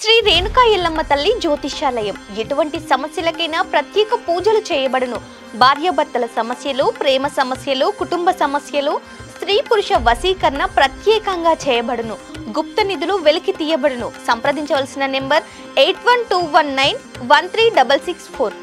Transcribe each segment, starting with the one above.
శ్రీ రేణుకా ఎల్లమ్మ తల్లి జ్యోతిష్యాలయం ఎటువంటి సమస్యలకైనా ప్రత్యేక పూజలు చేయబడును. భార్యాభర్తల సమస్యలు, ప్రేమ సమస్యలు, కుటుంబ సమస్యలు, స్త్రీ పురుష వశీకరణ ప్రత్యేకంగా చేయబడును. గుప్త నిధులు వెలికి తీయబడును. సంప్రదించవలసిన నెంబర్ 8121913664.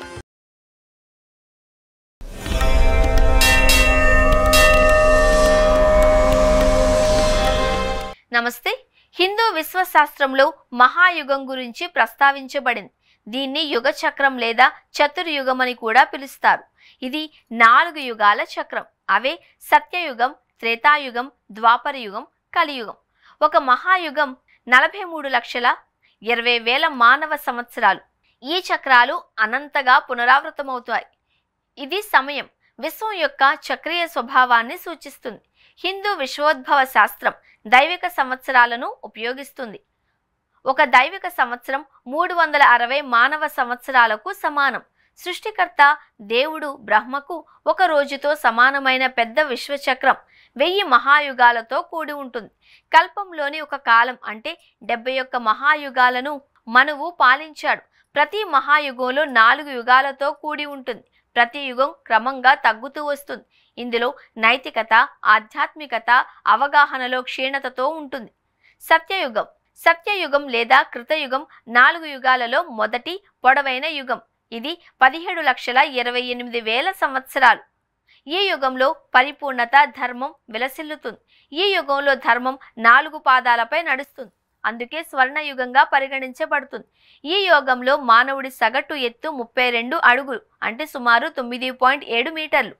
నమస్తే. హిందూ విశ్వశాస్త్రంలో మహాయుగం గురించి ప్రస్తావించబడింది. దీన్ని యుగ చక్రం లేదా చతుర్యుగం అని కూడా పిలుస్తారు. ఇది 4 యుగాల చక్రం. అవే సత్యయుగం, త్రేతాయుగం, ద్వాపరయుగం, కలియుగం. ఒక మహాయుగం 43,20,000 మానవ సంవత్సరాలు. ఈ చక్రాలు అనంతగా పునరావృతమవుతాయి. ఇది సమయం, విశ్వం యొక్క చక్రీయ స్వభావాన్ని సూచిస్తుంది. హిందూ విశ్వోద్భవ శాస్త్రం దైవిక సంవత్సరాలను ఉపయోగిస్తుంది. ఒక దైవిక సంవత్సరం 360 మానవ సంవత్సరాలకు సమానం. సృష్టికర్త దేవుడు బ్రహ్మకు ఒక రోజుతో సమానమైన పెద్ద విశ్వచక్రం 1000 మహాయుగాలతో కూడి ఉంటుంది. కల్పంలోని ఒక కాలం అంటే 71 మహాయుగాలను మనువు పాలించాడు. ప్రతి మహాయుగంలో 4 యుగాలతో కూడి ఉంటుంది. ప్రతి యుగం క్రమంగా తగ్గుతూ వస్తుంది. ఇందులో నైతికత, ఆధ్యాత్మికత, అవగాహనలో క్షీణతతో ఉంటుంది. సత్యయుగం. సత్యయుగం లేదా కృతయుగం 4 యుగాలలో మొదటి పొడవైన యుగం. ఇది 17,28,000 సంవత్సరాలు. ఈ యుగంలో పరిపూర్ణత, ధర్మం విలసిల్లుతుంది. ఈ యుగంలో ధర్మం 4 పాదాలపై నడుస్తుంది. అందుకే స్వర్ణయుగంగా పరిగణించబడుతుంది. ఈ యుగంలో మానవుడి సగటు ఎత్తు 32 అడుగులు అంటే సుమారు 9.7 మీటర్లు.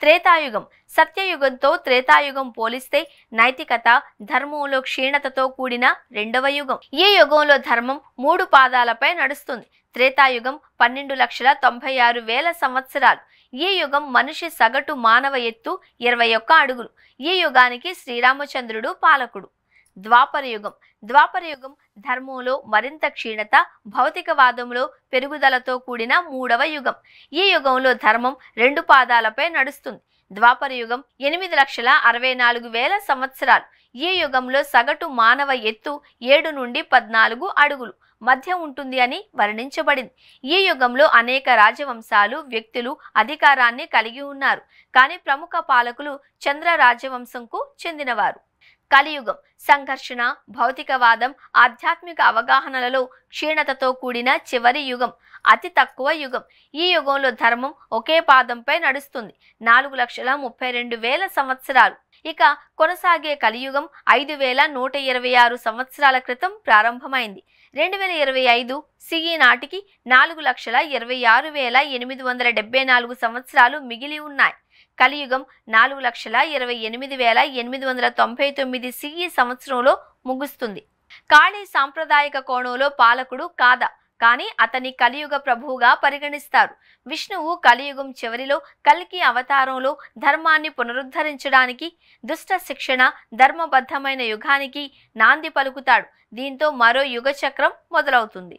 త్రేతాయుగం. సత్యయుగంతో త్రేతాయుగం పోలిస్తే నైతికత, ధర్మంలో క్షీణతతో కూడిన 2వ యుగం. ఈ యుగంలో ధర్మం 3 పాదాలపై నడుస్తుంది. త్రేతాయుగం 12,96,000 సంవత్సరాలు. ఈ యుగం మనిషి సగటు మానవ ఎత్తు 21 అడుగులు. ఈ యుగానికి శ్రీరామచంద్రుడు పాలకుడు. ద్వాపరయుగం. ద్వాపరయుగం ధర్మంలో మరింత క్షీణత, భౌతికవాదంలో పెరుగుదలతో కూడిన 3వ యుగం. ఈ యుగంలో ధర్మం 2 పాదాలపై నడుస్తుంది. ద్వాపరయుగం 8,64,000 సంవత్సరాలు. ఈ యుగంలో సగటు మానవ ఎత్తు 7 నుండి 14 అడుగులు మధ్య ఉంటుంది అని వర్ణించబడింది. ఈ యుగంలో అనేక రాజవంశాలు, వ్యక్తులు అధికారాన్ని కలిగి ఉన్నారు. కానీ ప్రముఖ పాలకులు చంద్ర రాజవంశంకు చెందినవారు. కలియుగం. సంఘర్షణ, భౌతికవాదం, ఆధ్యాత్మిక అవగాహనలలో క్షీణతతో కూడిన చివరి యుగం. అతి తక్కువ యుగం. ఈ యుగంలో ధర్మం ఒకే పాదంపై నడుస్తుంది. 4,32,000 సంవత్సరాలు. ఇక కొనసాగే కలియుగం 5,126 సంవత్సరాల క్రితం ప్రారంభమైంది. 2025 సిఈ నాటికి 4,26,874 సంవత్సరాలు మిగిలి ఉన్నాయి. కలియుగం 4,28,899 సిఈ సంవత్సరంలో ముగుస్తుంది. కాళీ సాంప్రదాయిక కోణంలో పాలకుడు కాదా, కానీ అతని కలియుగ ప్రభువుగా పరిగణిస్తారు. విష్ణువు కలియుగం చివరిలో కల్కి అవతారంలో ధర్మాన్ని పునరుద్ధరించడానికి, దుష్ట శిక్షణ, ధర్మబద్ధమైన యుగానికి నాంది పలుకుతాడు. దీంతో మరో యుగ చక్రం మొదలవుతుంది.